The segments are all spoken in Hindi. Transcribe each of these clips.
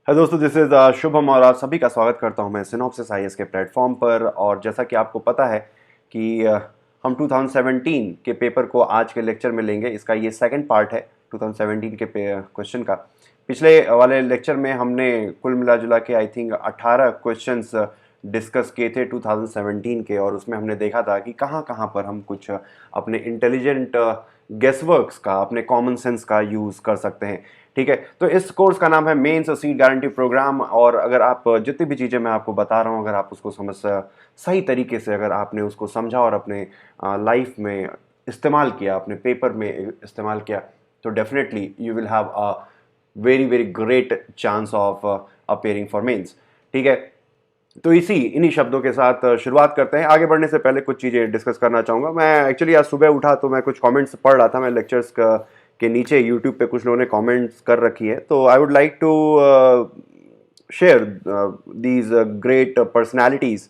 है दोस्तों, दिस इज शुभम और आप सभी का स्वागत करता हूं मैं सिनॉप्सिस आईएएस के प्लेटफॉर्म पर। और जैसा कि आपको पता है कि हम 2017 के पेपर को आज के लेक्चर में लेंगे। इसका ये सेकंड पार्ट है 2017 के क्वेश्चन का। पिछले वाले लेक्चर में हमने कुल मिला जुला के आई थिंक 18 क्वेश्चंस डिस्कस किए थे 2017 के, और उसमें हमने देखा था कि कहाँ कहाँ पर हम कुछ अपने इंटेलिजेंट गेसवर्क्स का, अपने कॉमन सेंस का यूज़ कर सकते हैं। ठीक है, तो इस कोर्स का नाम है मेंस सीट गारंटी प्रोग्राम। और अगर आप जितनी भी चीज़ें मैं आपको बता रहा हूँ, अगर आप उसको सही तरीके से अगर आपने उसको समझा और अपने लाइफ में इस्तेमाल किया, अपने पेपर में इस्तेमाल किया, तो definitely you will have a very very great chance of appearing for mains. ठीक है, तो इन्हीं शब्दों के साथ शुरुआत करते हैं। आगे बढ़ने से पहले कुछ चीज़ें डिस्कस करना चाहूँगा। मैं एक्चुअली आज सुबह उठा तो मैं कुछ कमेंट्स पढ़ रहा था। मैं लेक्चर्स के नीचे यूट्यूब पे कुछ लोगों ने कमेंट्स कर रखी है, तो I would like to share these great personalities.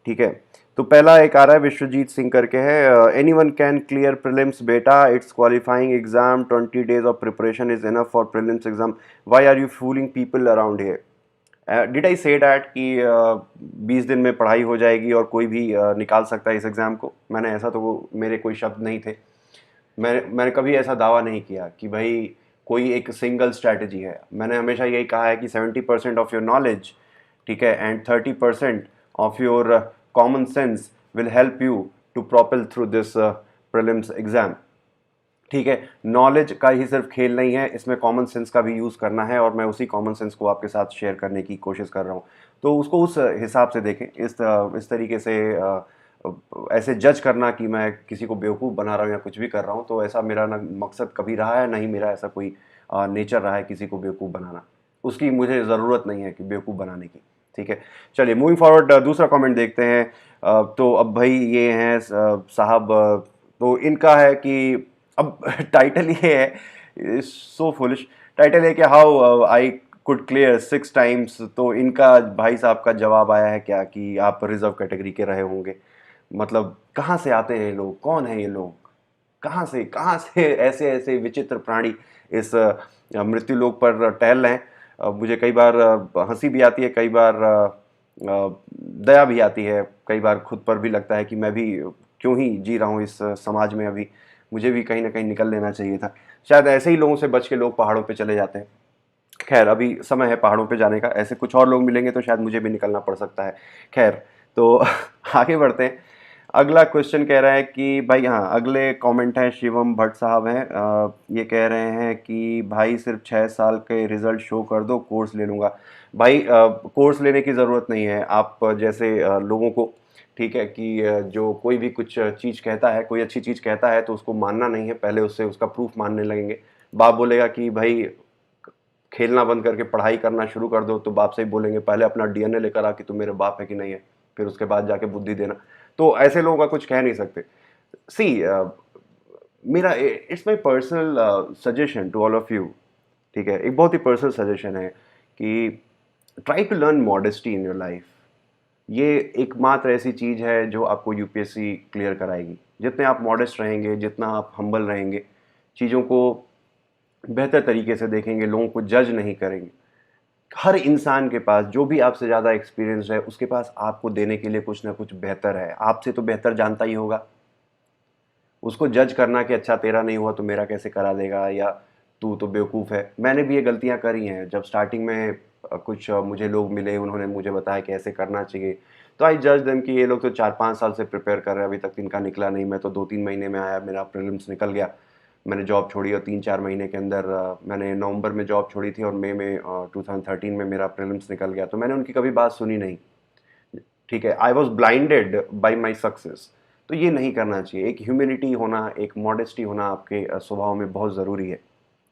ठीक है, तो पहला एक आ रहा है, विश्वजीत सिंह करके है। एनीवन कैन क्लियर प्रीलिम्स बेटा, it's qualifying exam, 20 days of preparation is enough for prelims exam, why are you fooling people around here. Did I say that कि 20 दिन में पढ़ाई हो जाएगी और कोई भी निकाल सकता है इस एग्ज़ाम को? मैंने ऐसा तो, मेरे कोई शब्द नहीं थे। मैंने कभी ऐसा दावा नहीं किया कि भाई कोई एक सिंगल स्ट्रैटेजी है। मैंने हमेशा यही कहा है कि 70% ऑफ योर नॉलेज, ठीक है, and 30% of your common sense will help you to propel through this prelims exam. ठीक है, नॉलेज का ही सिर्फ खेल नहीं है, इसमें कॉमन सेंस का भी यूज़ करना है, और मैं उसी कॉमन सेंस को आपके साथ शेयर करने की कोशिश कर रहा हूँ। तो उसको उस हिसाब से देखें। इस तरीके से ऐसे जज करना कि मैं किसी को बेवकूफ़ बना रहा हूँ या कुछ भी कर रहा हूँ, तो ऐसा मेरा ना मकसद कभी रहा है, ना ही मेरा ऐसा कोई नेचर रहा है किसी को बेवकूफ़ बनाना। उसकी मुझे ज़रूरत नहीं है कि बेवकूफ़ बनाने की। ठीक है, चलिए मूविंग फॉरवर्ड, दूसरा कमेंट देखते हैं। तो अब भाई ये हैं साहब, तो इनका है कि अब टाइटल ये है, सो फुलिश। टाइटल है कि how I could clear 6 times। तो इनका भाई साहब का जवाब आया है क्या कि आप रिजर्व कैटेगरी के रहे होंगे। मतलब कहाँ से आते हैं ये लोग, कौन है ये लोग, कहाँ से ऐसे ऐसे विचित्र प्राणी इस मृत्यु लोक पर टहल रहे हैं। मुझे कई बार हंसी भी आती है, कई बार दया भी आती है, कई बार खुद पर भी लगता है कि मैं भी क्यों ही जी रहा हूँ इस समाज में अभी। मुझे भी कहीं ना कहीं निकल लेना चाहिए था। शायद ऐसे ही लोगों से बच के लोग पहाड़ों पे चले जाते हैं। खैर, अभी समय है पहाड़ों पे जाने का, ऐसे कुछ और लोग मिलेंगे तो शायद मुझे भी निकलना पड़ सकता है। खैर, तो आगे बढ़ते हैं। अगला क्वेश्चन कह रहा है कि भाई, हाँ, अगले कमेंट है, शिवम भट्ट साहब हैं। ये कह रहे हैं कि भाई सिर्फ 6 साल के रिजल्ट शो कर दो, कोर्स ले लूँगा। भाई कोर्स लेने की ज़रूरत नहीं है आप जैसे लोगों को। ठीक है, कि जो कोई भी कुछ चीज़ कहता है, कोई अच्छी चीज़ कहता है तो उसको मानना नहीं है, पहले उससे उसका प्रूफ मानने लगेंगे। बाप बोलेगा कि भाई खेलना बंद करके पढ़ाई करना शुरू कर दो, तो बाप से ही बोलेंगे पहले अपना डीएनए लेकर आ कि तू मेरे बाप है कि नहीं है, फिर उसके बाद जाके बुद्धि देना। तो ऐसे लोगों का कुछ कह नहीं सकते। सी, मेरा, it's my personal suggestion to all of you. ठीक है, एक बहुत ही पर्सनल सजेशन है कि try to learn modesty in your life. ये एकमात्र ऐसी चीज़ है जो आपको यूपीएससी क्लियर कराएगी। जितने आप मॉडेस्ट रहेंगे, जितना आप हम्बल रहेंगे, चीज़ों को बेहतर तरीके से देखेंगे, लोगों को जज नहीं करेंगे। हर इंसान के पास, जो भी आपसे ज़्यादा एक्सपीरियंस है, उसके पास आपको देने के लिए कुछ ना कुछ बेहतर है। आपसे तो बेहतर जानता ही होगा। उसको जज करना कि अच्छा तेरा नहीं हुआ तो मेरा कैसे करा देगा, या तू तो बेवकूफ़ है। मैंने भी ये गलतियाँ करी हैं। जब स्टार्टिंग में कुछ मुझे लोग मिले, उन्होंने मुझे बताया कि ऐसे करना चाहिए, तो आई जज देम कि ये लोग तो 4-5 साल से प्रिपेयर कर रहे हैं, अभी तक इनका निकला नहीं। मैं तो 2-3 महीने में आया, मेरा प्रीलिम्स निकल गया। मैंने जॉब छोड़ी और 3-4 महीने के अंदर मैंने नवंबर में जॉब छोड़ी थी और मई में 2013 में मेरा प्रीलिम्स निकल गया। तो मैंने उनकी कभी बात सुनी नहीं। ठीक है, I was blinded by my success. तो ये नहीं करना चाहिए। एक ह्यूमिलिटी होना, एक मॉडेस्टी होना आपके स्वभाव में बहुत ज़रूरी है।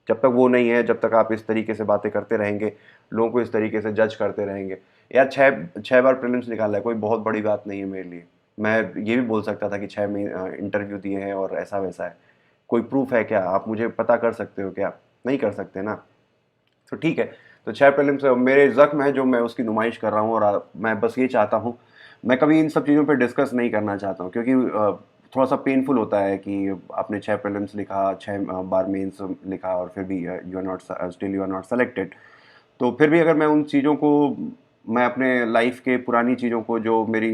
जब तक वो नहीं है, जब तक आप इस तरीके से बातें करते रहेंगे, लोगों को इस तरीके से जज करते रहेंगे। यार, छः छः बार प्रीलिम्स निकाला है, कोई बहुत बड़ी बात नहीं है मेरे लिए। मैं ये भी बोल सकता था कि 6 इंटरव्यू दिए हैं और ऐसा वैसा है। कोई प्रूफ है क्या? आप मुझे पता कर सकते हो क्या? नहीं कर सकते ना। तो ठीक है, तो 6 प्रीलिम्स मेरे ज़ख्म है जो मैं उसकी नुमाइश कर रहा हूँ, और मैं बस ये चाहता हूँ, मैं कभी इन सब चीज़ों पे डिस्कस नहीं करना चाहता हूँ, क्योंकि थोड़ा सा पेनफुल होता है कि आपने 6 प्रीलिम्स लिखा, 6 बार मेंस लिखा, और फिर भी you are not, still you are not selected. तो फिर भी अगर मैं उन चीज़ों को, मैं अपने लाइफ के पुरानी चीज़ों को जो मेरी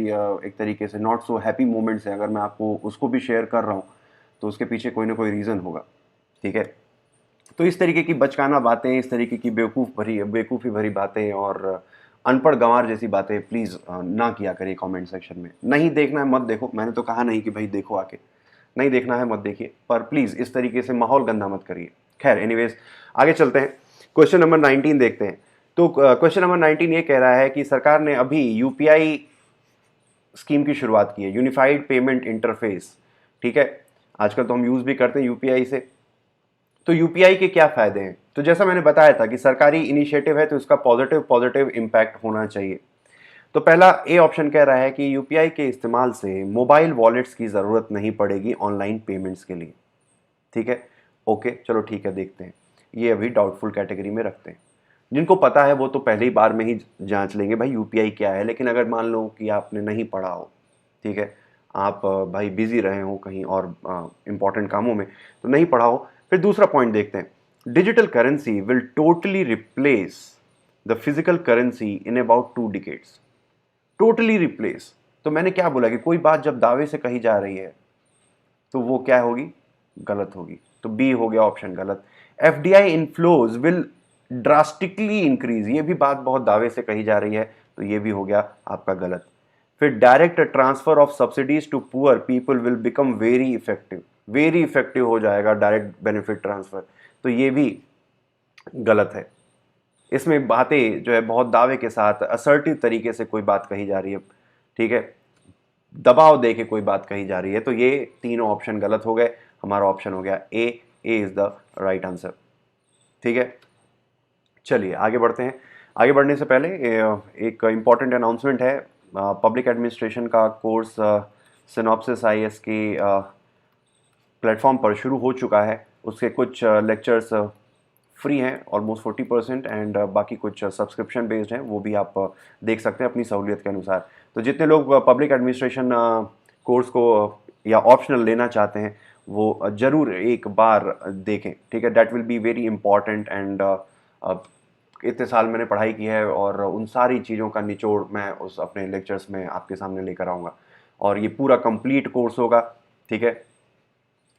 एक तरीके से नॉट सो हैप्पी मोमेंट्स है, अगर मैं आपको उसको भी शेयर कर रहा हूँ तो उसके पीछे कोई ना कोई रीज़न होगा। ठीक है, तो इस तरीके की बचकाना बातें, इस तरीके की बेवकूफ़ी भरी बातें और अनपढ़ गंवार जैसी बातें प्लीज़ ना किया करिए कमेंट सेक्शन में। नहीं देखना है मत देखो, मैंने तो कहा नहीं कि भाई देखो आके, नहीं देखना है मत देखिए, पर प्लीज़ इस तरीके से माहौल गंदा मत करिए। खैर एनीवेज, आगे चलते हैं, क्वेश्चन नंबर 19 देखते हैं। तो क्वेश्चन नंबर 19 ये कह रहा है कि सरकार ने अभी यूपीआई स्कीम की शुरुआत की है, यूनिफाइड पेमेंट इंटरफेस। ठीक है, आजकल तो हम यूज़ भी करते हैं यूपीआई से। तो यूपीआई के क्या फ़ायदे हैं? तो जैसा मैंने बताया था कि सरकारी इनिशिएटिव है तो इसका पॉजिटिव इम्पैक्ट होना चाहिए। तो पहला ए ऑप्शन कह रहा है कि यूपीआई के इस्तेमाल से मोबाइल वॉलेट्स की ज़रूरत नहीं पड़ेगी ऑनलाइन पेमेंट्स के लिए। ठीक है, ओके, चलो ठीक है, देखते हैं। ये अभी डाउटफुल कैटेगरी में रखते हैं। जिनको पता है वो तो पहली बार में ही जांच लेंगे भाई यूपीआई क्या है। लेकिन अगर मान लो कि आपने नहीं पढ़ा हो, ठीक है, आप भाई बिजी रहे हो कहीं और इंपॉर्टेंट कामों में, तो नहीं पढ़ा हो, फिर दूसरा पॉइंट देखते हैं। Digital currency will totally replace the physical currency in about 2 decades. Totally replace, तो मैंने क्या बोला कि कोई बात जब दावे से कही जा रही है तो वो क्या होगी, गलत होगी। तो बी हो गया ऑप्शन गलत। FDI inflows will drastically increase, ये भी बात बहुत दावे से कही जा रही है, तो ये भी हो गया आपका गलत। फिर direct transfer of subsidies to poor people will become very effective हो जाएगा डायरेक्ट बेनिफिट ट्रांसफर, तो ये भी गलत है। इसमें बातें जो है बहुत दावे के साथ असर्टिव तरीके से कोई बात कही जा रही है, ठीक है, दबाव दे के कोई बात कही जा रही है, तो ये तीनों ऑप्शन गलत हो गए। हमारा ऑप्शन हो गया ए इज द राइट आंसर। ठीक है, चलिए आगे बढ़ते हैं। आगे बढ़ने से पहले एक इम्पॉर्टेंट अनाउंसमेंट है। पब्लिक एडमिनिस्ट्रेशन का कोर्स सिनॉप्सिस आईएएस की प्लेटफॉर्म पर शुरू हो चुका है। उसके कुछ लेक्चर्स फ्री हैं ऑलमोस्ट 40%, एंड बाकी कुछ सब्सक्रिप्शन बेस्ड हैं, वो भी आप देख सकते हैं अपनी सहूलियत के अनुसार। तो जितने लोग पब्लिक एडमिनिस्ट्रेशन कोर्स को या ऑप्शनल लेना चाहते हैं वो ज़रूर एक बार देखें। ठीक है, that will be very important. And इतने साल मैंने पढ़ाई की है और उन सारी चीज़ों का निचोड़ मैं उस अपने लेक्चर्स में आपके सामने लेकर आऊँगा, और ये पूरा कंप्लीट कोर्स होगा। ठीक है,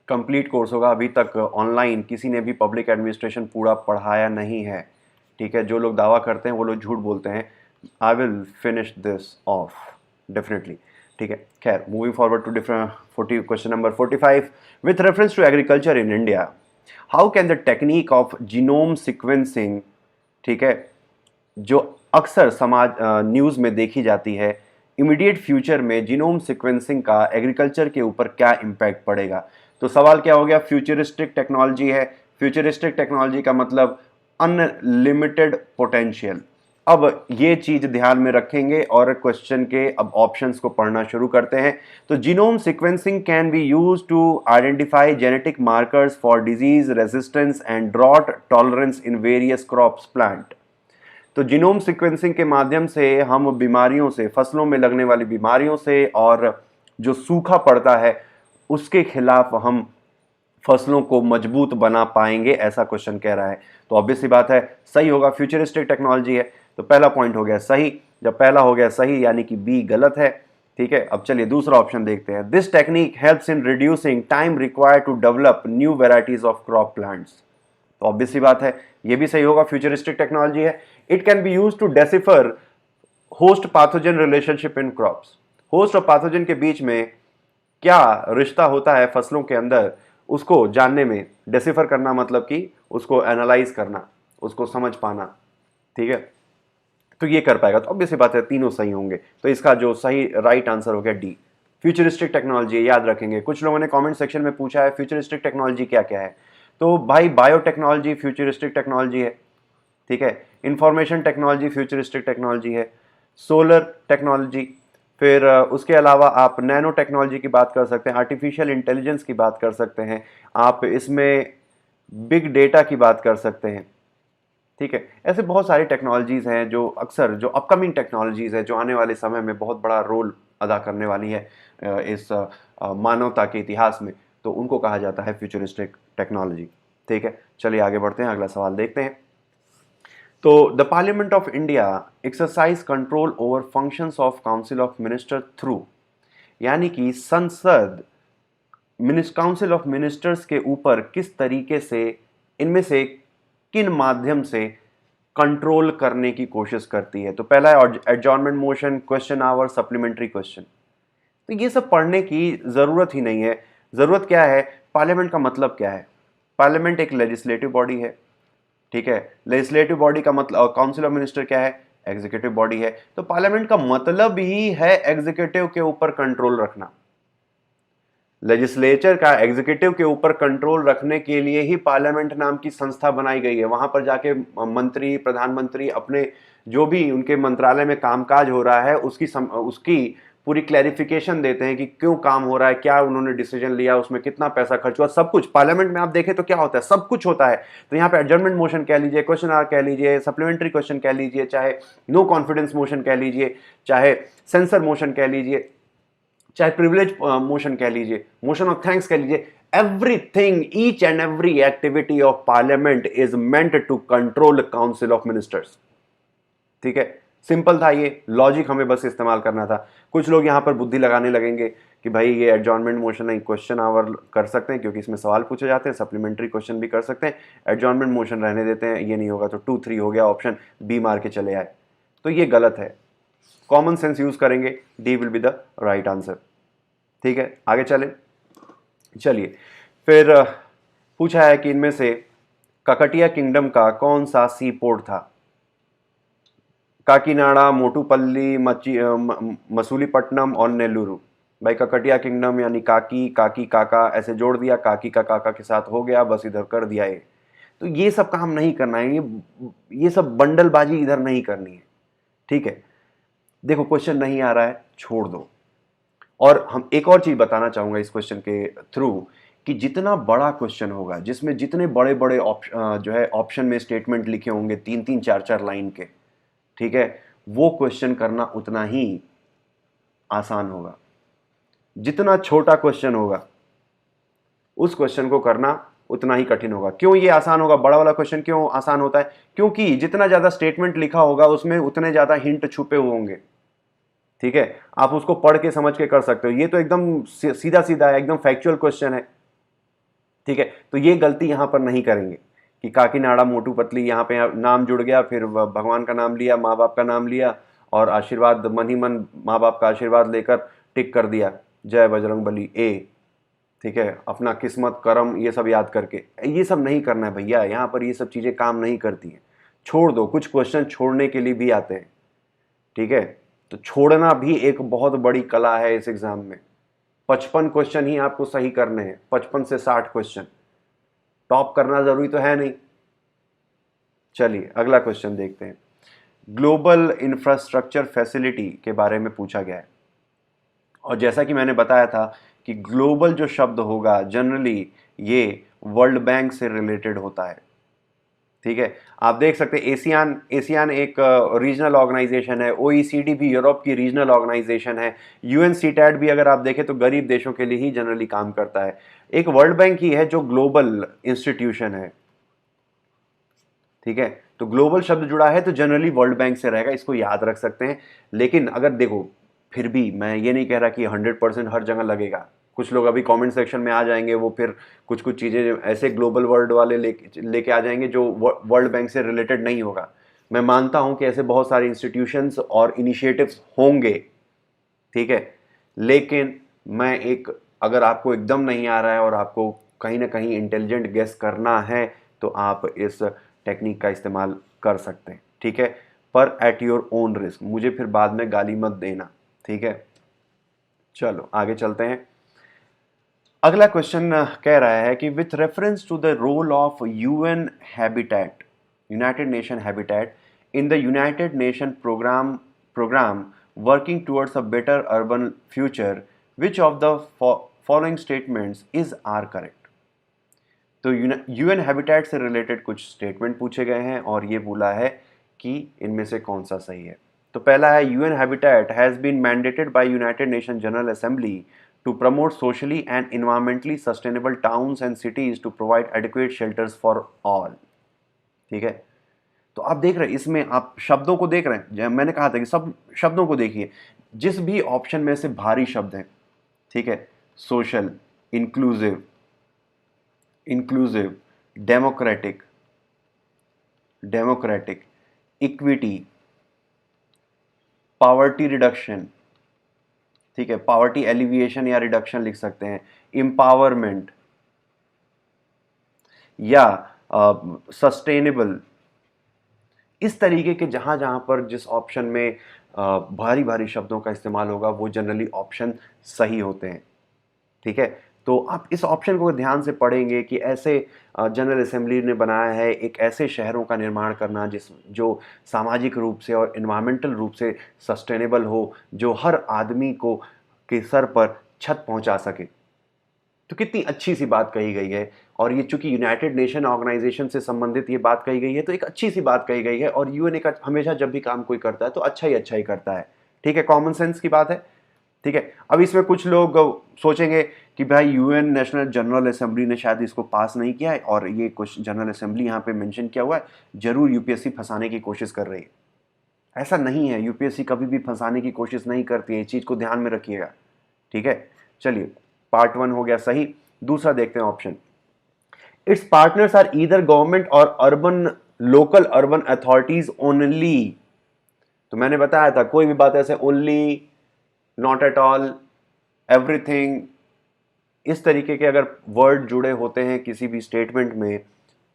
कंप्लीट कोर्स होगा। अभी तक ऑनलाइन किसी ने भी पब्लिक एडमिनिस्ट्रेशन पूरा पढ़ाया नहीं है। ठीक है, जो लोग दावा करते हैं वो लोग झूठ बोलते हैं। I will finish this of definitely. ठीक है, खैर moving forward to different 40 question number 45। With reference to agriculture in India, how can the technique of genome sequencing, ठीक है, जो अक्सर समाज न्यूज़ में देखी जाती है, इमीडिएट फ्यूचर में जीनोम सिक्वेंसिंग का एग्रीकल्चर के ऊपर क्या इम्पैक्ट पड़ेगा। तो सवाल क्या हो गया, फ्यूचरिस्टिक टेक्नोलॉजी है। फ्यूचरिस्टिक टेक्नोलॉजी का मतलब अनलिमिटेड पोटेंशियल। अब ये चीज ध्यान में रखेंगे और क्वेश्चन के अब ऑप्शंस को पढ़ना शुरू करते हैं। तो genome sequencing can be use to identify genetic markers for disease resistance and drought tolerance in various crops plant. तो जीनोम सीक्वेंसिंग के माध्यम से हम बीमारियों से, फसलों में लगने वाली बीमारियों से और जो सूखा पड़ता है उसके खिलाफ हम फसलों को मजबूत बना पाएंगे, ऐसा क्वेश्चन कह रहा है। तो ऑब्वियस सी बात है सही होगा, फ्यूचरिस्टिक टेक्नोलॉजी है, तो पहला पॉइंट हो गया सही। जब पहला हो गया सही यानी कि बी गलत है। ठीक है, अब चलिए दूसरा ऑप्शन देखते हैं। This technique helps in reducing time required to develop new varieties of crop plants. तो ऑब्वियस सी बात है ये भी सही होगा, फ्यूचरिस्टिक टेक्नोलॉजी है। It can be use to decipher host pathogen relationship in crops. Host और पैथोजन के बीच में क्या रिश्ता होता है फसलों के अंदर, उसको जानने में, डेसिफर करना मतलब कि उसको एनालाइज करना, उसको समझ पाना। ठीक है, तो ये कर पाएगा, तो ऑब्वियस बात है तीनों सही होंगे। तो इसका जो सही राइट आंसर हो गया डी, फ्यूचरिस्टिक टेक्नोलॉजी। याद रखेंगे, कुछ लोगों ने कमेंट सेक्शन में पूछा है फ्यूचरिस्टिक टेक्नोलॉजी क्या क्या है। तो भाई बायोटेक्नोलॉजी फ्यूचरिस्टिक टेक्नोलॉजी है। ठीक है, इंफॉर्मेशन टेक्नोलॉजी फ्यूचरिस्टिक टेक्नोलॉजी है। सोलर टेक्नोलॉजी, फिर उसके अलावा आप नैनो टेक्नोलॉजी की बात कर सकते हैं, आर्टिफिशियल इंटेलिजेंस की बात कर सकते हैं, आप इसमें बिग डेटा की बात कर सकते हैं। ठीक है, ऐसे बहुत सारी टेक्नोलॉजीज़ हैं जो अक्सर, जो अपकमिंग टेक्नोलॉजीज़ है, जो आने वाले समय में बहुत बड़ा रोल अदा करने वाली है इस मानवता के इतिहास में, तो उनको कहा जाता है फ्यूचरिस्टिक टेक्नोलॉजी। ठीक है, चलिए आगे बढ़ते हैं, अगला सवाल देखते हैं। तो the parliament of India exercise control over functions of council of minister through, यानी कि संसद काउंसिल ऑफ मिनिस्टर्स के ऊपर किस तरीके से, इनमें से किन माध्यम से कंट्रोल करने की कोशिश करती है। तो पहला है adjournment motion, question hour, supplementary question. तो ये सब पढ़ने की जरूरत ही नहीं है। जरूरत क्या है, पार्लियामेंट का मतलब क्या है। पार्लियामेंट एक लेजिस्लेटिव बॉडी है, ठीक है। लेजिस्लेटिव बॉडी का मतलब, काउंसिल ऑफ मिनिस्टर क्या है, एग्जीक्यूटिव बॉडी है। तो पार्लियामेंट का मतलब ही है एग्जीक्यूटिव के ऊपर कंट्रोल रखना। लेजिस्लेचर का एग्जीक्यूटिव के ऊपर कंट्रोल रखने के लिए ही पार्लियामेंट नाम की संस्था बनाई गई है। वहां पर जाके मंत्री, प्रधानमंत्री अपने जो भी उनके मंत्रालय में कामकाज हो रहा है उसकी पूरी क्लैरिफिकेशन देते हैं कि क्यों काम हो रहा है, क्या उन्होंने डिसीजन लिया, उसमें कितना पैसा खर्च हुआ, सब कुछ पार्लियामेंट में आप देखें तो क्या होता है, सब कुछ होता है। तो यहाँ पे एडजर्नमेंट मोशन कह लीजिए, क्वेश्चन आवर कह लीजिए, सप्लीमेंट्री क्वेश्चन कह लीजिए, चाहे नो कॉन्फिडेंस मोशन कह लीजिए, चाहे सेंसर मोशन कह लीजिए, चाहे प्रिविलेज मोशन कह लीजिए, मोशन ऑफ थैंक्स कह लीजिए, everything, each and every activity of parliament is meant to control council of ministers. ठीक है, सिंपल था ये लॉजिक, हमें बस इस्तेमाल करना था। कुछ लोग यहां पर बुद्धि लगाने लगेंगे कि भाई ये एडजॉर्नमेंट मोशन नहीं, क्वेश्चन आवर कर सकते हैं क्योंकि इसमें सवाल पूछे जाते हैं, सप्लीमेंट्री क्वेश्चन भी कर सकते हैं, एडजॉर्नमेंट मोशन रहने देते हैं, ये नहीं होगा तो 2-3 हो गया, ऑप्शन बी मार के चले आए। तो ये गलत है, कॉमन सेंस यूज करेंगे, D will be the right answer. ठीक है, आगे चले। चलिए फिर पूछा है कि इनमें से ककटिया किंगडम का कौन सा सी पोर्ट था। काकीनाडा, मोटूपल्ली, मसूलीपट्टनम और नेल्लूरू। भाई ककटिया किंगडम यानी काकी, काकी काका ऐसे जोड़ दिया, काकी का काका के साथ हो गया, बस इधर कर दिया ये। तो ये सब काम नहीं करना है, ये सब बंडलबाजी इधर नहीं करनी है। ठीक है, देखो क्वेश्चन नहीं आ रहा है, छोड़ दो। और हम एक और चीज बताना चाहूंगा इस क्वेश्चन के थ्रू कि जितना बड़ा क्वेश्चन होगा, जिसमें जितने बड़े बड़े जो है ऑप्शन में स्टेटमेंट लिखे होंगे 3-3, 4-4 लाइन के, ठीक है, वो क्वेश्चन करना उतना ही आसान होगा। जितना छोटा क्वेश्चन होगा उस क्वेश्चन को करना उतना ही कठिन होगा। क्यों ये आसान होगा, बड़ा वाला क्वेश्चन क्यों आसान होता है, क्योंकि जितना ज्यादा स्टेटमेंट लिखा होगा उसमें उतने ज्यादा हिंट छुपे हुए होंगे। ठीक है, आप उसको पढ़ के समझ के कर सकते हो। ये तो एकदम सीधा सीधा है, एकदम फैक्चुअल क्वेश्चन है। ठीक है, तो ये गलती यहां पर नहीं करेंगे कि काकीनाडा मोटू पतली, यहां पे नाम जुड़ गया, फिर भगवान का नाम लिया, माँ बाप का नाम लिया और आशीर्वाद मन ही मन माँ बाप का आशीर्वाद लेकर टिक कर दिया, जय बजरंग बली ए। ठीक है, अपना किस्मत कर्म ये सब याद करके, ये सब नहीं करना है भैया, यहाँ पर ये सब चीजें काम नहीं करती हैं। छोड़ दो, कुछ क्वेश्चन छोड़ने के लिए भी आते हैं। ठीक है, तो छोड़ना भी एक बहुत बड़ी कला है इस एग्जाम में। 55 क्वेश्चन ही आपको सही करने हैं, 55 से 60 क्वेश्चन। टॉप करना जरूरी तो है नहीं। चलिए अगला क्वेश्चन देखते हैं। ग्लोबल इंफ्रास्ट्रक्चर फैसिलिटी के बारे में पूछा गया है, और जैसा कि मैंने बताया था कि ग्लोबल जो शब्द होगा जनरली ये वर्ल्ड बैंक से रिलेटेड होता है। ठीक है, आप देख सकते हैं एशियान, एशियान एक रीजनल ऑर्गेनाइजेशन है, ओईसीडी भी यूरोप की रीजनल ऑर्गेनाइजेशन है, यूएनसीटैट भी अगर आप देखें तो गरीब देशों के लिए ही जनरली काम करता है। एक वर्ल्ड बैंक ही है जो ग्लोबल इंस्टीट्यूशन है। ठीक है, तो ग्लोबल शब्द जुड़ा है तो जनरली वर्ल्ड बैंक से रहेगा, इसको याद रख सकते हैं। लेकिन अगर देखो, फिर भी मैं ये नहीं कह रहा कि 100% हर जगह लगेगा। कुछ लोग अभी कमेंट सेक्शन में आ जाएंगे, वो फिर कुछ कुछ चीज़ें ऐसे ग्लोबल वर्ल्ड वाले लेके आ जाएंगे जो वर्ल्ड बैंक से रिलेटेड नहीं होगा। मैं मानता हूं कि ऐसे बहुत सारे इंस्टीट्यूशंस और इनिशिएटिव्स होंगे। ठीक है, लेकिन मैं एक, अगर आपको एकदम नहीं आ रहा है और आपको कहीं ना कहीं इंटेलिजेंट गेस करना है तो आप इस टेक्निक का इस्तेमाल कर सकते हैं। ठीक है, पर एट योर ओन रिस्क, मुझे फिर बाद में गाली मत देना। ठीक है, चलो आगे चलते हैं। अगला क्वेश्चन कह रहा है कि with reference to the role of UN habitat, United Nation habitat in the United Nation program working towards a better urban future, which of the following statements is are correct. तो यूएन हैबिटेट से रिलेटेड कुछ स्टेटमेंट पूछे गए हैं और ये बोला है कि इनमें से कौन सा सही है। तो पहला है, UN habitat has been mandated by United Nation General Assembly to promote socially and environmentally sustainable towns and cities to provide adequate shelters for all। ठीक है, तो आप देख रहे हैं इसमें, आप शब्दों को देख रहे हैं, मैंने कहा था कि सब शब्दों को देखिए, जिस भी ऑप्शन में से भारी शब्द हैं, ठीक है, social, inclusive, inclusive, democratic, democratic, equity, poverty reduction, ठीक है, पावर्टी एलिविएशन या रिडक्शन लिख सकते हैं, एम्पावरमेंट या सस्टेनेबल, इस तरीके के जहां जहां पर जिस ऑप्शन में भारी भारी शब्दों का इस्तेमाल होगा वो जनरली ऑप्शन सही होते हैं, ठीक है। तो आप इस ऑप्शन को ध्यान से पढ़ेंगे कि ऐसे जनरल असेंबली ने बनाया है एक ऐसे शहरों का निर्माण करना जो सामाजिक रूप से और इन्वायरमेंटल रूप से सस्टेनेबल हो, जो हर आदमी को के सर पर छत पहुंचा सके। तो कितनी अच्छी सी बात कही गई है, और ये चूंकि यूनाइटेड नेशन ऑर्गेनाइजेशन से संबंधित ये बात कही गई है तो एक अच्छी सी बात कही गई है, और यूएन एक हमेशा जब भी काम कोई करता है तो अच्छा ही करता है, ठीक है, कॉमन सेंस की बात है, ठीक है। अब इसमें कुछ लोग सोचेंगे कि भाई यूएन नेशनल जनरल असेंबली ने शायद इसको पास नहीं किया है, और ये कुछ जनरल असेंबली यहाँ पे मेंशन किया हुआ है, जरूर यूपीएससी फंसाने की कोशिश कर रही है। ऐसा नहीं है, यूपीएससी कभी भी फंसाने की कोशिश नहीं करती है, इस चीज को ध्यान में रखिएगा, ठीक है। चलिए, पार्ट 1 हो गया सही। दूसरा देखते हैं option, its partners are either government or urban local urban authorities only. तो मैंने बताया था कोई भी बात ऐसे only, not at all, everything, इस तरीके के अगर वर्ड जुड़े होते हैं किसी भी स्टेटमेंट में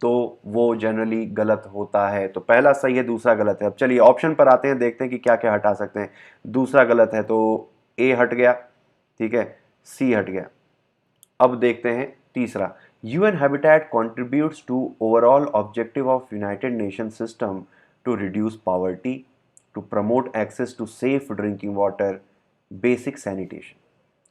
तो वो जनरली गलत होता है। तो पहला सही है, दूसरा गलत है। अब चलिए ऑप्शन पर आते हैं, देखते हैं कि क्या क्या हटा सकते हैं। दूसरा गलत है तो ए हट गया, ठीक है, सी हट गया। अब देखते हैं तीसरा, UN habitat contributes to overall objective of United Nation system to reduce poverty, to promote access to safe drinking water, basic sanitation.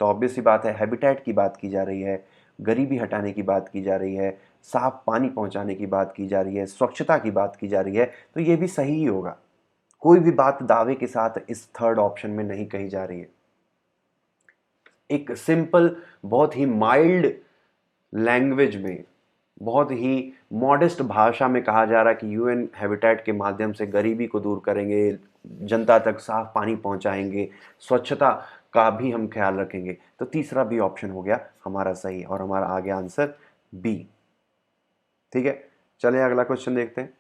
तो ऑब्वियस सी बात है, हैबिटेट की बात की जा रही है, गरीबी हटाने की बात की जा रही है, साफ पानी पहुंचाने की बात की जा रही है, स्वच्छता की बात की जा रही है, तो ये भी सही ही होगा। कोई भी बात दावे के साथ इस थर्ड ऑप्शन में नहीं कही जा रही है। एक सिंपल, बहुत ही माइल्ड लैंग्वेज में, बहुत ही मॉडेस्ट भाषा में कहा जा रहा है कि यूएन हैबिटेट के माध्यम से गरीबी को दूर करेंगे, जनता तक साफ पानी पहुंचाएंगे, स्वच्छता का भी हम ख्याल रखेंगे। तो तीसरा भी ऑप्शन हो गया हमारा सही, और हमारा आ गया आंसर बी, ठीक है। चलिए अगला क्वेश्चन देखते हैं।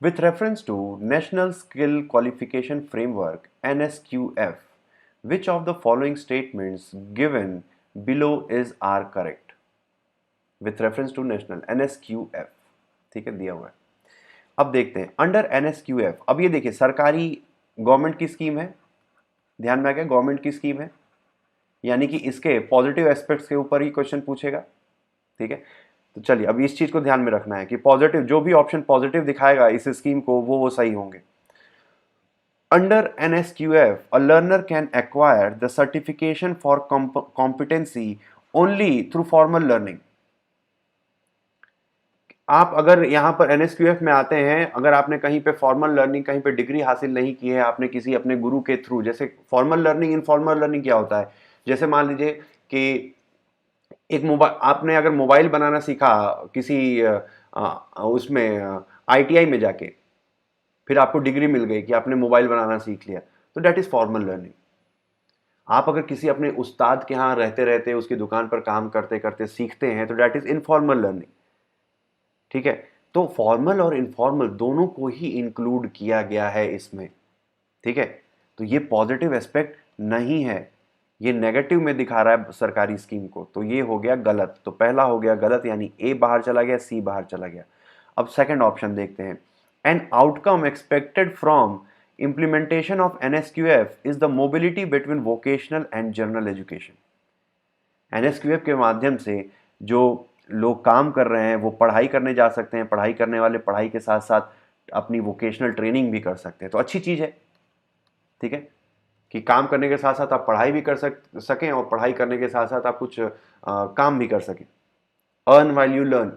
With reference to national skill qualification framework NSQF, which of the following statements given below is are correct? With reference to national NSQF, ठीक है, दिया हुआ है। अब देखते हैं अंडर NSQF, अब ये देखिए सरकारी गवर्नमेंट की स्कीम है, ध्यान में आ गया, गवर्नमेंट की स्कीम है, यानी कि इसके पॉजिटिव एस्पेक्ट्स के ऊपर ही क्वेश्चन पूछेगा, ठीक है। तो चलिए अब इस चीज को ध्यान में रखना है कि पॉजिटिव, जो भी ऑप्शन पॉजिटिव दिखाएगा इस स्कीम को वो सही होंगे। Under NSQF, a learner can acquire the certification for competency only through formal learning. आप अगर यहां पर NSQF में आते हैं, अगर आपने कहीं पे फॉर्मल लर्निंग, कहीं पे डिग्री हासिल नहीं की है, आपने किसी अपने गुरु के थ्रू, जैसे फॉर्मल लर्निंग, इनफॉर्मल लर्निंग क्या होता है, जैसे मान लीजिए कि एक मोबाइल, आपने अगर मोबाइल बनाना सीखा किसी उसमें ITI में जाके, फिर आपको डिग्री मिल गई कि आपने मोबाइल बनाना सीख लिया, तो डेट इज फॉर्मल लर्निंग। आप अगर किसी अपने उस्ताद के यहाँ रहते रहते उसकी दुकान पर काम करते करते सीखते हैं तो डेट इज इनफॉर्मल लर्निंग, ठीक है। तो फॉर्मल और इनफॉर्मल दोनों को ही इंक्लूड किया गया है इसमें, ठीक है। तो ये पॉजिटिव एस्पेक्ट नहीं है, ये नेगेटिव में दिखा रहा है सरकारी स्कीम को, तो ये हो गया गलत। तो पहला हो गया गलत, यानी ए बाहर चला गया, सी बाहर चला गया। अब सेकंड ऑप्शन देखते हैं, an outcome expected from implementation of NSQF is the mobility between vocational and general education. NSQF के माध्यम से जो लोग काम कर रहे हैं वो पढ़ाई करने जा सकते हैं, पढ़ाई करने वाले पढ़ाई के साथ साथ अपनी वोकेशनल ट्रेनिंग भी कर सकते हैं, तो अच्छी चीज़ है, ठीक है, कि काम करने के साथ साथ आप पढ़ाई भी कर सकें और पढ़ाई करने के साथ साथ आप कुछ काम भी कर सकें, अर्न व्हाइल यू लर्न।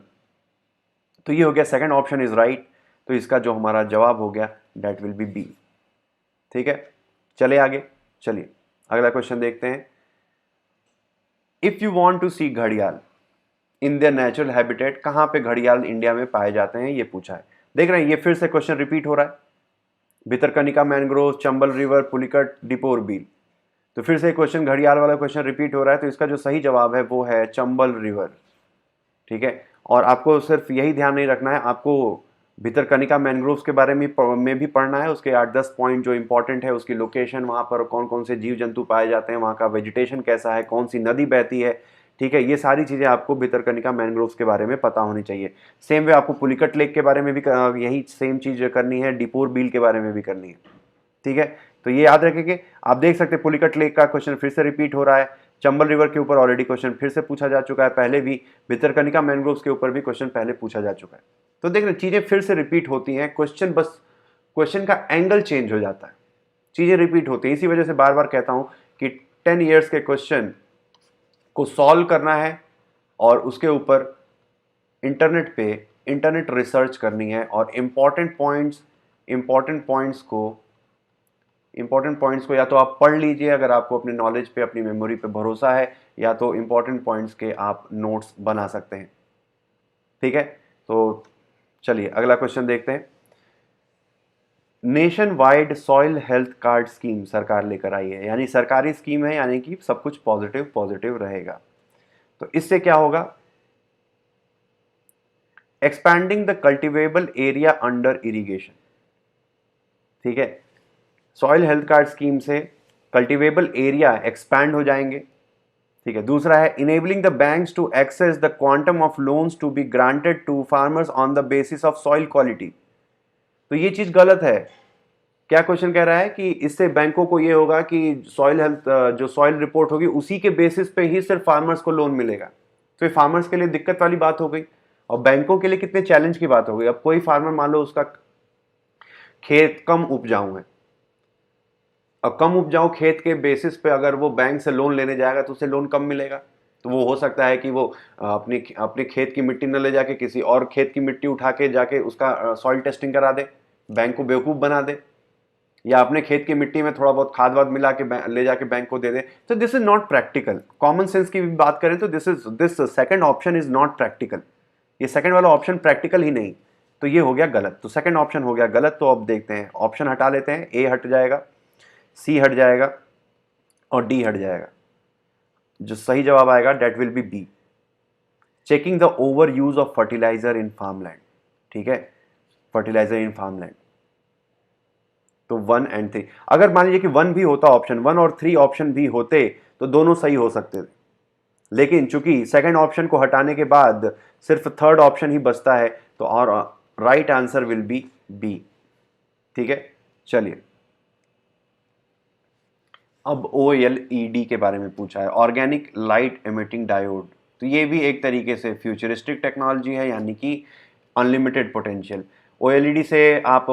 तो ये हो गया सेकंड ऑप्शन इज राइट, तो इसका जो हमारा जवाब हो गया दैट विल बी बी, ठीक है। चले आगे, चलिए अगला क्वेश्चन देखते हैं। इफ यू वांट टू सी घड़ियाल इन देयर नेचुरल हैबिटेट, कहां पे घड़ियाल इंडिया में पाए जाते हैं ये पूछा है। देख रहे हैं ये फिर से क्वेश्चन रिपीट हो रहा है, भितरकनिका मैंग्रोव, चंबल रिवर, पुलिकट, डिपोर बील। तो फिर से क्वेश्चन घड़ियाल वाला क्वेश्चन रिपीट हो रहा है, तो इसका जो सही जवाब है वो है चंबल रिवर। ठीक है, और आपको सिर्फ यही ध्यान नहीं रखना है, आपको भितरकनिका मैंग्रोव्स के बारे में भी पढ़ना है, उसके 8-10 पॉइंट जो इंपॉर्टेंट है, उसकी लोकेशन, वहाँ पर कौन कौन से जीव जंतु पाए जाते हैं, वहाँ का वेजिटेशन कैसा है, कौन सी नदी बहती है। ठीक है, ये सारी चीज़ें आपको भितरकनिका मैंग्रोव्स के बारे में पता होनी चाहिए। सेम वे आपको पुलिकट लेक के बारे में भी यही सेम चीज़ करनी है, डिपोर बील के बारे में भी करनी है। ठीक है, तो ये याद रखेंगे। आप देख सकते हैं पुलिकट लेक का क्वेश्चन फिर से रिपीट हो रहा है, चंबल रिवर के ऊपर ऑलरेडी क्वेश्चन फिर से पूछा जा चुका है, पहले भी भितरकनिका मैंग्रोव्स के ऊपर भी क्वेश्चन पहले पूछा जा चुका है। तो देख रहे चीजें फिर से रिपीट होती हैं, क्वेश्चन बस क्वेश्चन का एंगल चेंज हो जाता है, चीजें रिपीट होती हैं। इसी वजह से बार बार कहता हूं कि 10 ईयर्स के क्वेश्चन को सॉल्व करना है और उसके ऊपर इंटरनेट रिसर्च करनी है, और इंपॉर्टेंट पॉइंट्स को या तो आप पढ़ लीजिए अगर आपको अपनी नॉलेज पे, अपनी मेमोरी पे भरोसा है, या तो इंपॉर्टेंट पॉइंट्स के आप नोट्स बना सकते हैं। ठीक है, तो चलिए अगला क्वेश्चन देखते हैं। Nation wide soil health card scheme सरकार लेकर आई है, यानी सरकारी स्कीम है, यानी कि सब कुछ पॉजिटिव पॉजिटिव रहेगा। तो इससे क्या होगा, expanding the cultivable area under irrigation. ठीक है, सॉइल हेल्थ कार्ड स्कीम से कल्टिवेबल एरिया एक्सपैंड हो जाएंगे। ठीक है, दूसरा है enabling the banks to access the quantum of loans to be granted to farmers on the basis of soil quality. तो ये चीज गलत है। क्या क्वेश्चन कह रहा है कि इससे बैंकों को ये होगा कि सॉइल हेल्थ जो सॉइल रिपोर्ट होगी उसी के बेसिस पे ही सिर्फ फार्मर्स को लोन मिलेगा। तो ये फार्मर्स के लिए दिक्कत वाली बात हो गई, और बैंकों के लिए कितने चैलेंज की बात हो गई। अब कोई फार्मर मान लो उसका खेत कम उपजाऊ है, और कम उपजाऊ खेत के बेसिस पे अगर वो बैंक से लोन लेने जाएगा तो उसे लोन कम मिलेगा। तो वो हो सकता है कि वो अपनी अपने खेत की मिट्टी न ले जाके किसी और खेत की मिट्टी उठा के जाके उसका सॉइल टेस्टिंग करा दे, बैंक को बेवकूफ़ बना दे, या अपने खेत की मिट्टी में थोड़ा बहुत खाद वाद मिला के ले जाके बैंक को दे दे। तो this is not practical. Common sense की भी बात करें तो this second option is not practical. ये सेकंड वाला ऑप्शन प्रैक्टिकल ही नहीं, तो ये हो गया गलत। तो सेकंड ऑप्शन हो गया गलत। तो अब देखते हैं, ऑप्शन हटा लेते हैं, ए हट जाएगा, सी हट जाएगा और डी हट जाएगा। जो सही जवाब आएगा that will be B, checking the over use of fertilizer in farmland. ठीक है, फर्टिलाइजर इन फार्मलैंड। तो 1 एंड 3, अगर मान लीजिए कि 1 भी होता, ऑप्शन 1 और 3 ऑप्शन भी होते तो दोनों सही हो सकते थे, लेकिन चूंकि सेकंड ऑप्शन को हटाने के बाद सिर्फ थर्ड ऑप्शन ही बचता है, तो और right answer will be B. ठीक है, चलिए अब OLED के बारे में पूछा है, ऑर्गेनिक लाइट एमिटिंग डायोड। तो ये भी एक तरीके से फ्यूचरिस्टिक टेक्नोलॉजी है, यानी कि अनलिमिटेड पोटेंशियल। OLED से आप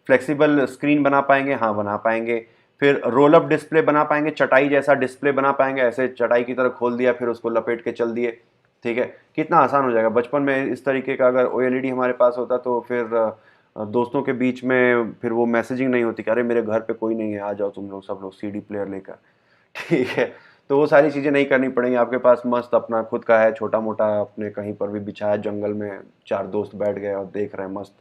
फ्लेक्सिबल स्क्रीन बना पाएंगे, हाँ बना पाएंगे। फिर रोल अप डिस्प्ले बना पाएंगे, चटाई जैसा डिस्प्ले बना पाएंगे, ऐसे चटाई की तरह खोल दिया फिर उसको लपेट के चल दिए। ठीक है, कितना आसान हो जाएगा। बचपन में इस तरीके का अगर OLED हमारे पास होता तो फिर दोस्तों के बीच में फिर वो मैसेजिंग नहीं होती कि अरे मेरे घर पे कोई नहीं है, आ जाओ तुम लोग सब लोग CD प्लेयर लेकर। ठीक है, तो वो सारी चीज़ें नहीं करनी पड़ेंगी, आपके पास मस्त अपना खुद का है, छोटा मोटा अपने कहीं पर भी बिछाया जंगल में, 4 दोस्त बैठ गए और देख रहे हैं मस्त।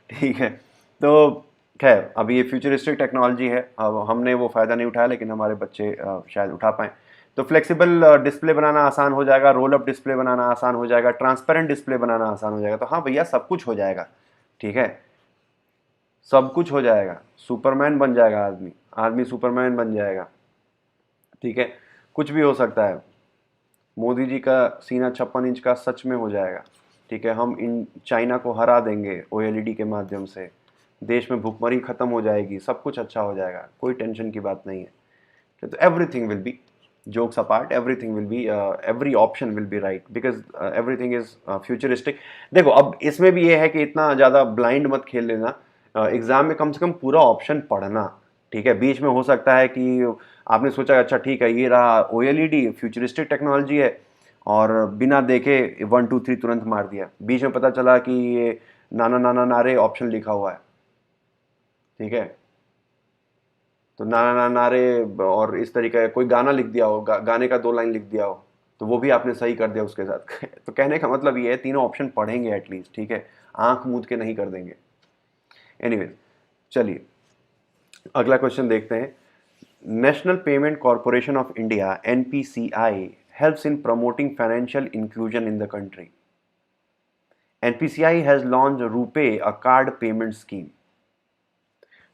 ठीक है, तो खैर अभी ये फ्यूचरिस्टिक टेक्नोलॉजी है, अब हमने वो फ़ायदा नहीं उठाया, लेकिन हमारे बच्चे शायद उठा पाएँ। तो फ्लेक्सिबल डिस्प्ले बनाना आसान हो जाएगा, रोल अप डिस्प्ले बनाना आसान हो जाएगा, ट्रांसपेरेंट डिस्प्ले बनाना आसान हो जाएगा। तो हाँ भैया, सब कुछ हो जाएगा। ठीक है, सब कुछ हो जाएगा, सुपरमैन बन जाएगा आदमी, आदमी सुपरमैन बन जाएगा। ठीक है, कुछ भी हो सकता है। मोदी जी का सीना 56 इंच का सच में हो जाएगा। ठीक है, हम इन चाइना को हरा देंगे OLED के माध्यम से, देश में भुखमरी खत्म हो जाएगी, सब कुछ अच्छा हो जाएगा, कोई टेंशन की बात नहीं है। तो everything will be, jokes apart, everything will be every option will be right because everything is futuristic। देखो अब इसमें भी ये है कि इतना ज़्यादा ब्लाइंड मत खेल लेना, एग्जाम में कम से कम पूरा ऑप्शन पढ़ना। ठीक है, बीच में हो सकता है कि आपने सोचा अच्छा ठीक है ये रहा OLED फ्यूचरिस्टिक टेक्नोलॉजी है, और बिना देखे 1 2 3 तुरंत मार दिया, बीच में पता चला कि ये नाना नाना नारे ऑप्शन लिखा हुआ है। ठीक है, तो नाना नाना नारे और इस तरीके का कोई गाना लिख दिया हो, गाने का 2 लाइन लिख दिया हो, तो वो भी आपने सही कर दिया उसके साथ। तो कहने का मतलब ये है तीनों ऑप्शन पढ़ेंगे एटलीस्ट, ठीक है, आंख मूंद के नहीं कर देंगे। एनीवेज, चलिए अगला क्वेश्चन देखते हैं। National payment corporation of India NPCI helps in promoting financial inclusion in the country. NPCI has launched RuPay, a card payment scheme.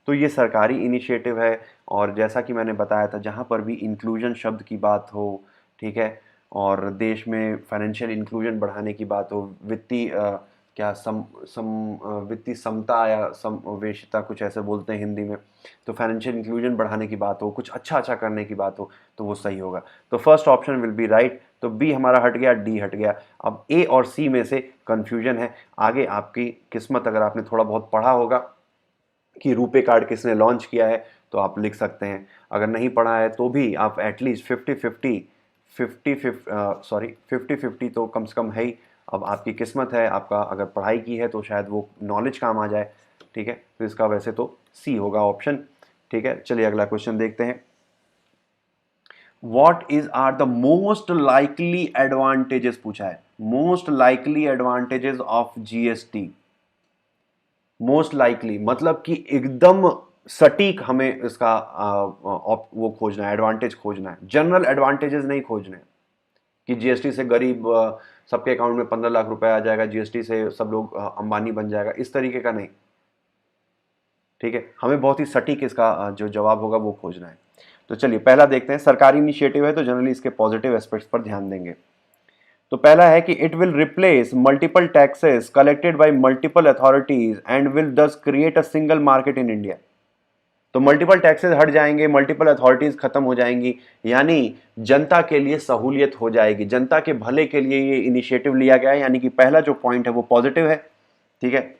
तो ये सरकारी इनिशिएटिव है, और जैसा कि मैंने बताया था जहाँ पर भी इंक्लूजन शब्द की बात हो, ठीक है, और देश में फाइनेंशियल इंक्लूजन बढ़ाने की बात हो, वित्तीय क्या वित्तीय समता या समवेशिता कुछ ऐसे बोलते हैं हिंदी में, तो फाइनेंशियल इंक्लूजन बढ़ाने की बात हो, कुछ अच्छा अच्छा करने की बात हो, तो वो सही होगा। तो first option will be right. तो बी हमारा हट गया, डी हट गया। अब ए और सी में से कंफ्यूजन है, आगे आपकी किस्मत। अगर आपने थोड़ा बहुत पढ़ा होगा कि रुपे कार्ड किसने लॉन्च किया है तो आप लिख सकते हैं, अगर नहीं पढ़ा है तो भी आप एटलीस्ट 50-50 तो कम से कम है ही। अब आपकी किस्मत है, आपका अगर पढ़ाई की है तो शायद वो नॉलेज काम आ जाए, ठीक है। तो इसका वैसे तो सी होगा ऑप्शन, ठीक है। चलिए अगला क्वेश्चन देखते हैं। What is are the most likely advantages पूछा है, most likely advantages of GST. Most likely मतलब कि एकदम सटीक हमें इसका वो खोजना है, एडवांटेज खोजना है, जनरल एडवांटेजेस नहीं खोजने कि जीएसटी से गरीब सबके अकाउंट में 15 लाख रुपए आ जाएगा, जीएसटी से सब लोग अंबानी बन जाएगा, इस तरीके का नहीं, ठीक है। हमें बहुत ही सटीक इसका जो जवाब होगा वो खोजना है। तो चलिए पहला देखते हैं। सरकारी इनिशिएटिव है तो जनरली इसके पॉजिटिव एस्पेक्ट्स पर ध्यान देंगे। तो पहला है कि it will replace multiple taxes collected by multiple authorities and will this create a single market in India. तो मल्टीपल टैक्सेस हट जाएंगे, मल्टीपल अथॉरिटीज खत्म हो जाएंगी, यानी जनता के लिए सहूलियत हो जाएगी, जनता के भले के लिए ये इनिशिएटिव लिया गया है, यानी कि पहला जो पॉइंट है वो पॉजिटिव है, ठीक है।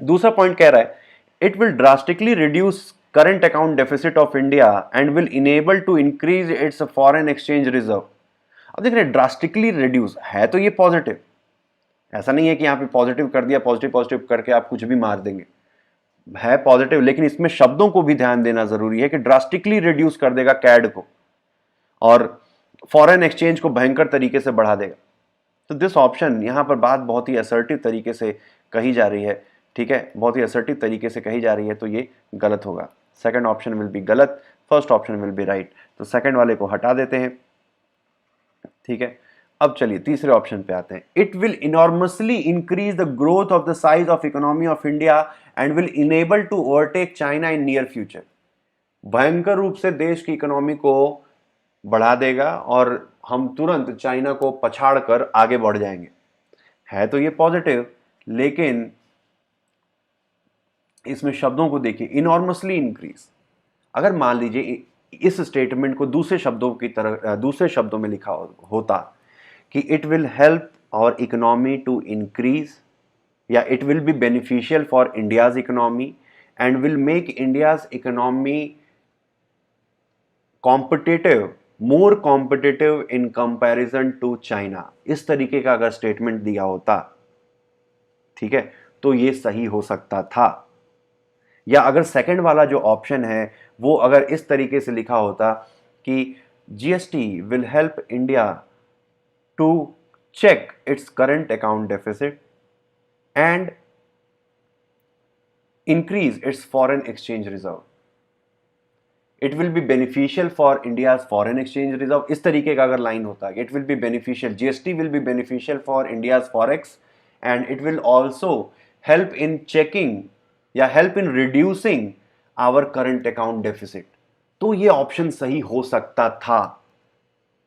दूसरा पॉइंट कह रहा है it will drastically reduce current account deficit of India and will enable to increase its foreign exchange reserve. अब देख रहे हैं ड्रास्टिकली रिड्यूस है तो ये पॉजिटिव, ऐसा नहीं है कि यहां पे पॉजिटिव कर दिया, पॉजिटिव पॉजिटिव करके आप कुछ भी मार देंगे, है पॉजिटिव, लेकिन इसमें शब्दों को भी ध्यान देना जरूरी है कि ड्रास्टिकली रिड्यूस कर देगा कैड को और फॉरेन एक्सचेंज को भयंकर तरीके से बढ़ा देगा। तो दिस ऑप्शन, यहां पर बात बहुत ही असर्टिव तरीके से कही जा रही है, ठीक है, बहुत ही असर्टिव तरीके से कही जा रही है, तो ये गलत होगा। सेकंड ऑप्शन विल बी गलत, first option will be right. तो सेकंड वाले को हटा देते हैं, ठीक है। अब चलिए तीसरे ऑप्शन पे आते हैं। It will enormously increase the growth of the size of economy of India and will enable to overtake China in near future. भयंकर रूप से देश की इकोनॉमी को बढ़ा देगा और हम तुरंत चाइना को पछाड़ कर आगे बढ़ जाएंगे। है तो ये पॉजिटिव, लेकिन इसमें शब्दों को देखिए, इनॉर्मसली इंक्रीज। अगर मान लीजिए इस स्टेटमेंट को दूसरे शब्दों की तरह दूसरे शब्दों में लिखा होता कि it will help our economy to increase, या it will be beneficial for India's economy and will make India's economy competitive, more competitive in comparison to China, इस तरीके का अगर स्टेटमेंट दिया होता, ठीक है, तो ये सही हो सकता था। या अगर सेकंड वाला जो ऑप्शन है वो अगर इस तरीके से लिखा होता कि GST will help India to check its current account deficit and increase its foreign exchange reserve, it will be beneficial for India's foreign exchange reserve, इस तरीके का अगर लाइन होता है, it will be beneficial, GST will be beneficial for India's forex and it will also help in checking या help in reducing our current account deficit, तो ये ऑप्शन सही हो सकता था,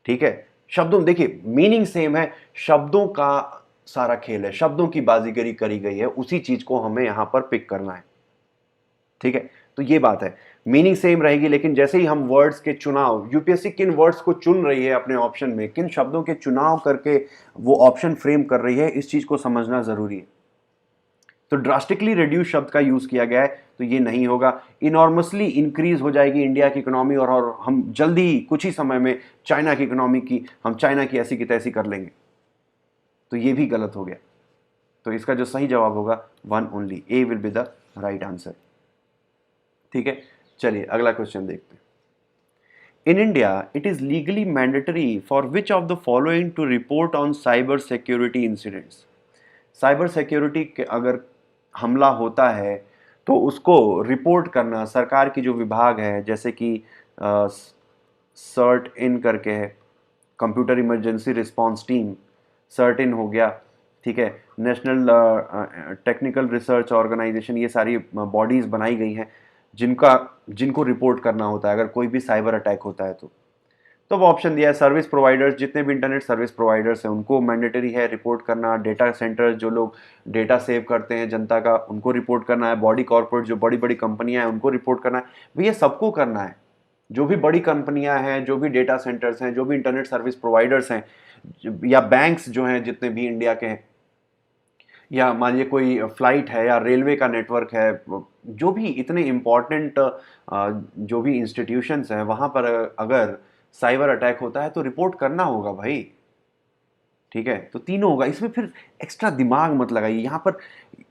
ठीक है। शब्दों देखिए मीनिंग सेम है, शब्दों का सारा खेल है, शब्दों की बाजीगरी करी गई है, उसी चीज को हमें यहां पर पिक करना है, ठीक है। तो ये बात है, मीनिंग सेम रहेगी, लेकिन जैसे ही हम वर्ड्स के चुनाव, यूपीएससी किन वर्ड्स को चुन रही है अपने ऑप्शन में, किन शब्दों के चुनाव करके वो ऑप्शन फ्रेम कर रही है, इस चीज को समझना जरूरी है। तो ड्रास्टिकली रिड्यूस शब्द का यूज किया गया है, तो ये नहीं होगा। इनॉर्मसली इंक्रीज हो जाएगी इंडिया की इकोनॉमी और हम जल्दी ही कुछ ही समय में चाइना की इकोनॉमी की, हम चाइना की ऐसी की तैसी कर लेंगे, तो ये भी गलत हो गया। तो इसका जो सही जवाब होगा one only, A will be the right answer, ठीक है। चलिए अगला क्वेश्चन देखते हैं। In India it is legally mandatory for which of the following to report on cyber security incidents. Cyber security के अगर हमला होता है तो उसको रिपोर्ट करना सरकार की जो विभाग है, जैसे कि सर्ट इन करके है, computer emergency response team, CERT In हो गया, ठीक है, नेशनल टेक्निकल रिसर्च ऑर्गेनाइजेशन, ये सारी बॉडीज़ बनाई गई हैं जिनका जिनको रिपोर्ट करना होता है अगर कोई भी साइबर अटैक होता है तो अब ऑप्शन दिया है सर्विस प्रोवाइडर्स, जितने भी इंटरनेट सर्विस प्रोवाइडर्स हैं उनको मैंडेटरी है रिपोर्ट करना, डेटा सेंटर्स जो लोग डेटा सेव करते हैं जनता का उनको रिपोर्ट करना है, बॉडी कॉर्पोरेट जो बड़ी बड़ी कंपनियां हैं उनको रिपोर्ट करना है। भैया सबको करना है, जो भी बड़ी कंपनियां हैं, जो भी डेटा सेंटर्स हैं, जो भी इंटरनेट सर्विस प्रोवाइडर्स हैं, या बैंक्स जो हैं जितने भी इंडिया के हैं, या मान लीजिए कोई फ्लाइट है या रेलवे का नेटवर्क है, जो भी इतने इम्पॉर्टेंट जो भी इंस्टीट्यूशंस हैं वहाँ पर अगर साइबर अटैक होता है तो रिपोर्ट करना होगा भाई, ठीक है। तो तीनों होगा, इसमें फिर एक्स्ट्रा दिमाग मत लगाइए। यहाँ पर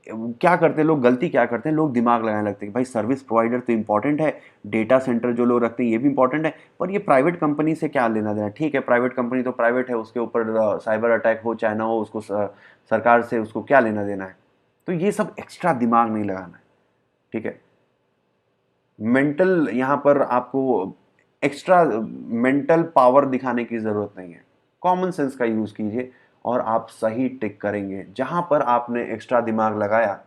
क्या करते हैं लोग, गलती क्या करते हैं, लोग दिमाग लगाने लगते हैं कि भाई सर्विस प्रोवाइडर तो इंपॉर्टेंट है, डेटा सेंटर जो लोग रखते हैं ये भी इंपॉर्टेंट है, पर ये प्राइवेट कंपनी से क्या लेना देना। ठीक है, प्राइवेट कंपनी तो प्राइवेट है, उसके ऊपर साइबर अटैक हो चाहे ना हो, उसको सरकार से उसको क्या लेना देना है। तो ये सब एक्स्ट्रा दिमाग नहीं लगाना है, ठीक है। मेंटल यहाँ पर आपको एक्स्ट्रा मेंटल पावर दिखाने की ज़रूरत नहीं है, कॉमन सेंस का यूज़ कीजिए और आप सही टिक करेंगे। जहाँ पर आपने एक्स्ट्रा दिमाग लगाया,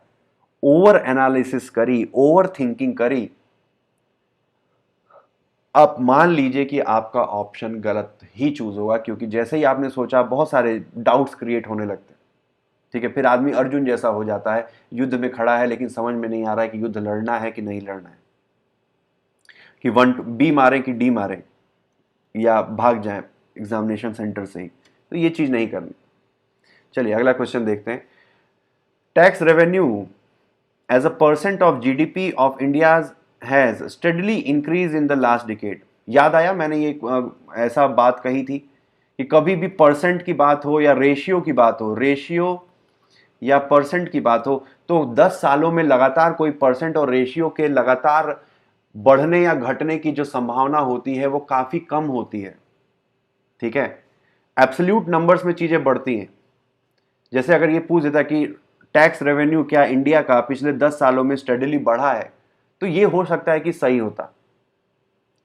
ओवर एनालिसिस करी, ओवर थिंकिंग करी, आप मान लीजिए कि आपका ऑप्शन गलत ही चूज होगा, क्योंकि जैसे ही आपने सोचा बहुत सारे डाउट्स क्रिएट होने लगते हैं, ठीक है। फिर आदमी अर्जुन जैसा हो जाता है, युद्ध में खड़ा है लेकिन समझ में नहीं आ रहा है कि युद्ध लड़ना है कि नहीं लड़ना है, कि वन बी मारें कि डी मारें या भाग जाएं एग्जामिनेशन सेंटर से ही। तो ये चीज़ नहीं करनी। चलिए अगला क्वेश्चन देखते हैं। Tax revenue as a percent of GDP of India has steadily increase in the last decade. याद आया मैंने ये ऐसा बात कही थी कि कभी भी परसेंट की बात हो या रेशियो की बात हो, रेशियो या परसेंट की बात हो, तो 10 सालों में लगातार कोई परसेंट और रेशियो के लगातार बढ़ने या घटने की जो संभावना होती है वो काफी कम होती है, ठीक है। एब्सोल्यूट नंबर्स में चीजें बढ़ती हैं। जैसे अगर ये पूछ देता कि टैक्स रेवेन्यू क्या इंडिया का पिछले 10 सालों में स्टेडली बढ़ा है, तो ये हो सकता है कि सही होता।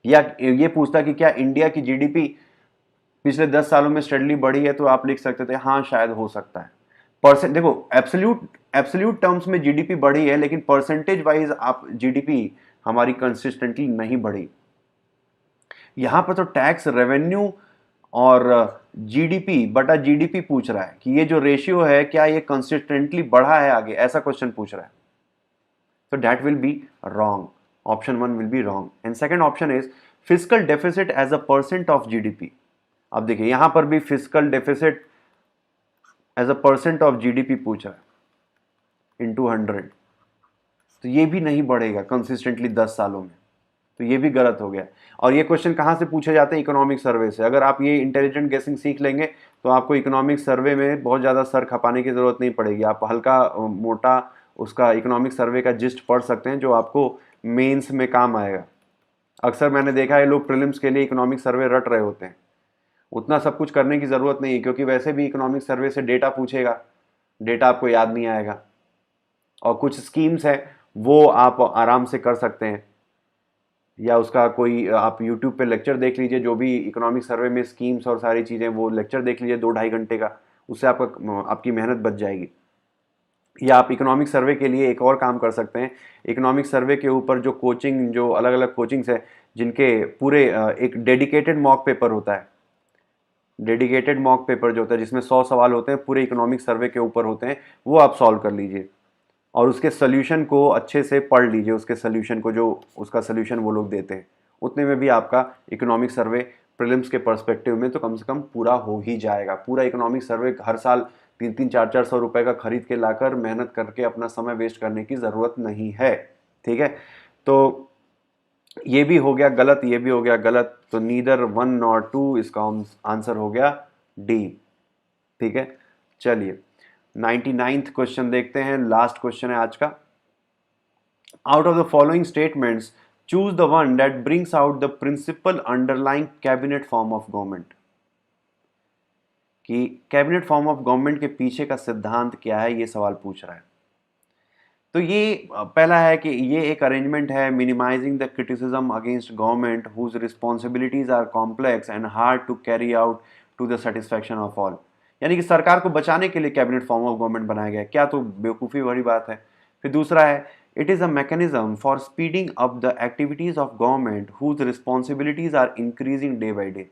या ये पूछता कि क्या इंडिया की जीडीपी पिछले 10 सालों में स्टेडली बढ़ी है, तो आप लिख सकते थे हाँ शायद हो सकता है। परसेंट देखो, एब्सोल्यूट टर्म्स में जीडीपी बढ़ी है, लेकिन परसेंटेज वाइज आप जीडीपी हमारी कंसिस्टेंटली नहीं बढ़ी। यहां पर तो टैक्स रेवेन्यू और जीडीपी बटा जीडीपी पूछ रहा है कि ये जो रेशियो है क्या ये कंसिस्टेंटली बढ़ा है आगे, ऐसा क्वेश्चन पूछ रहा है। तो that will be wrong, option 1 will be wrong. And second option is fiscal deficit as a percent of GDP. अब देखिए यहां पर भी fiscal deficit as a percent of GDP पूछ रहा है इंटू 100, तो ये भी नहीं बढ़ेगा कंसिस्टेंटली 10 सालों में, तो ये भी गलत हो गया। और ये क्वेश्चन कहाँ से पूछे जाते हैं, इकोनॉमिक सर्वे से। अगर आप ये इंटेलिजेंट गेसिंग सीख लेंगे तो आपको इकोनॉमिक सर्वे में बहुत ज़्यादा सर खपाने की ज़रूरत नहीं पड़ेगी। आप हल्का मोटा उसका इकोनॉमिक सर्वे का जिस्ट पढ़ सकते हैं जो आपको मेंस में काम आएगा। अक्सर मैंने देखा है लोग प्रीलिम्स के लिए इकोनॉमिक सर्वे रट रहे होते हैं, उतना सब कुछ करने की ज़रूरत नहीं है, क्योंकि वैसे भी इकोनॉमिक सर्वे से डेटा पूछेगा, डेटा आपको याद नहीं आएगा। और कुछ स्कीम्स हैं वो आप आराम से कर सकते हैं, या उसका कोई आप YouTube पे लेक्चर देख लीजिए, जो भी इकोनॉमिक सर्वे में स्कीम्स और सारी चीज़ें, वो लेक्चर देख लीजिए 2-2.5 घंटे का, उससे आपकी मेहनत बच जाएगी। या आप इकोनॉमिक सर्वे के लिए एक और काम कर सकते हैं, इकोनॉमिक सर्वे के ऊपर जो कोचिंग, जो अलग अलग कोचिंग्स हैं जिनके पूरे एक डेडिकेटेड मॉक पेपर होता है, डेडिकेटेड मॉक पेपर जो होता है जिसमें 100 सवाल होते हैं पूरे इकोनॉमिक सर्वे के ऊपर होते हैं, वो आप सॉल्व कर लीजिए और उसके सोल्यूशन को अच्छे से पढ़ लीजिए, उसके सोल्यूशन को, जो उसका सोल्यूशन वो लोग देते हैं, उतने में भी आपका इकोनॉमिक सर्वे प्रीलिम्स के पर्सपेक्टिव में तो कम से कम पूरा हो ही जाएगा। पूरा इकोनॉमिक सर्वे हर साल 300-400 रुपए का खरीद के लाकर मेहनत करके अपना समय वेस्ट करने की ज़रूरत नहीं है, ठीक है। तो ये भी हो गया गलत, ये भी हो गया गलत, तो नीदर 1 नॉर 2, इसका आंसर हो गया डी, ठीक है। चलिए 99th क्वेश्चन देखते हैं, लास्ट क्वेश्चन है आज का। Out of the following statements choose the one that brings out the principle underlying cabinet form of government. कि कैबिनेट फॉर्म ऑफ गवर्नमेंट के पीछे का सिद्धांत क्या है, ये सवाल पूछ रहा है। तो ये पहला है कि ये एक अरेंजमेंट है minimizing the criticism against government whose responsibilities are complex and hard to carry out to the satisfaction of all. यानी कि सरकार को बचाने के लिए कैबिनेट फॉर्म ऑफ गवर्नमेंट बनाया गया, क्या तो बेवकूफ़ी वाली बात है। फिर दूसरा है it is a mechanism for speeding up the activities of government whose responsibilities are increasing day by day.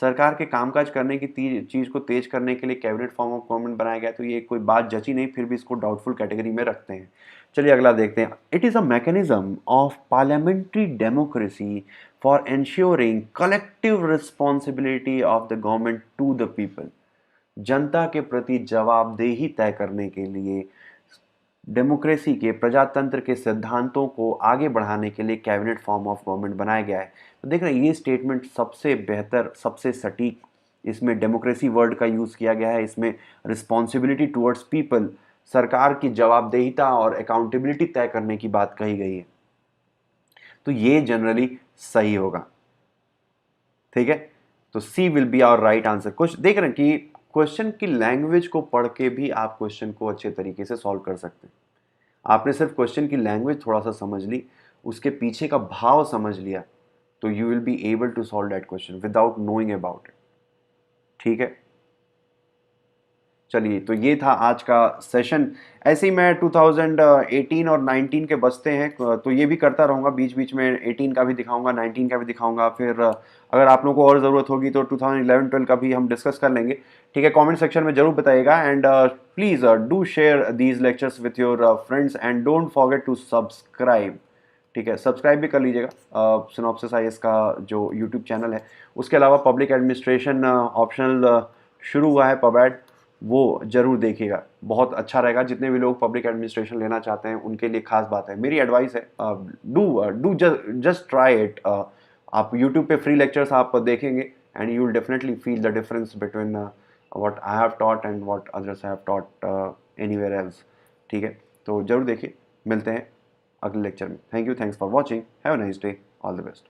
सरकार के कामकाज करने की चीज़ को तेज करने के लिए कैबिनेट फॉर्म ऑफ गवर्नमेंट बनाया गया। तो ये कोई बात जची नहीं, फिर भी इसको डाउटफुल कैटेगरी में रखते हैं। चलिए अगला देखते हैं। It is a mechanism of parliamentary democracy for ensuring collective responsibility of the government to the people. जनता के प्रति जवाबदेही तय करने के लिए डेमोक्रेसी के प्रजातंत्र के सिद्धांतों को आगे बढ़ाने के लिए कैबिनेट फॉर्म ऑफ गवर्नमेंट बनाया गया है। तो देख रहे हैं ये स्टेटमेंट सबसे बेहतर, सबसे सटीक, इसमें डेमोक्रेसी वर्ड का यूज़ किया गया है, इसमें रिस्पॉन्सिबिलिटी टुवर्ड्स पीपल, सरकार की जवाबदेहिता और अकाउंटेबिलिटी तय करने की बात कही गई है। तो ये जनरली सही होगा। ठीक है, तो C will be our right answer. कुछ देख रहे हैं कि क्वेश्चन की लैंग्वेज को पढ़ के भी आप क्वेश्चन को अच्छे तरीके से सॉल्व कर सकते हैं। आपने सिर्फ क्वेश्चन की लैंग्वेज थोड़ा सा समझ ली, उसके पीछे का भाव समझ लिया, तो you will be able to solve that question without knowing about it. ठीक है, चलिए तो ये था आज का सेशन। ऐसे ही मैं 2018 और 19 के बचते हैं तो ये भी करता रहूँगा, बीच बीच में 18 का भी दिखाऊंगा, 19 का भी दिखाऊंगा। फिर अगर आप लोगों को और ज़रूरत होगी तो 2011-12 का भी हम डिस्कस कर लेंगे। ठीक है, कमेंट सेक्शन में ज़रूर बताइएगा and please do share these lectures with your friends and don't forget to subscribe. ठीक है, सब्सक्राइब भी कर लीजिएगा सिनॉप्सिस आईएएस का जो यूट्यूब चैनल है। उसके अलावा पब्लिक एडमिनिस्ट्रेशन ऑप्शनल शुरू हुआ है पबैड, वो ज़रूर देखिएगा, बहुत अच्छा रहेगा। जितने भी लोग पब्लिक एडमिनिस्ट्रेशन लेना चाहते हैं उनके लिए खास बात है, मेरी एडवाइस है डू जस्ट ट्राई इट। आप यूट्यूब पे फ्री लेक्चर्स आप देखेंगे and you will definitely feel the difference between what I have taught and what others have taught anywhere else. ठीक है, तो ज़रूर देखिए, मिलते हैं अगले लेक्चर में। Thank you, thanks for watching, have a nice day, all the best.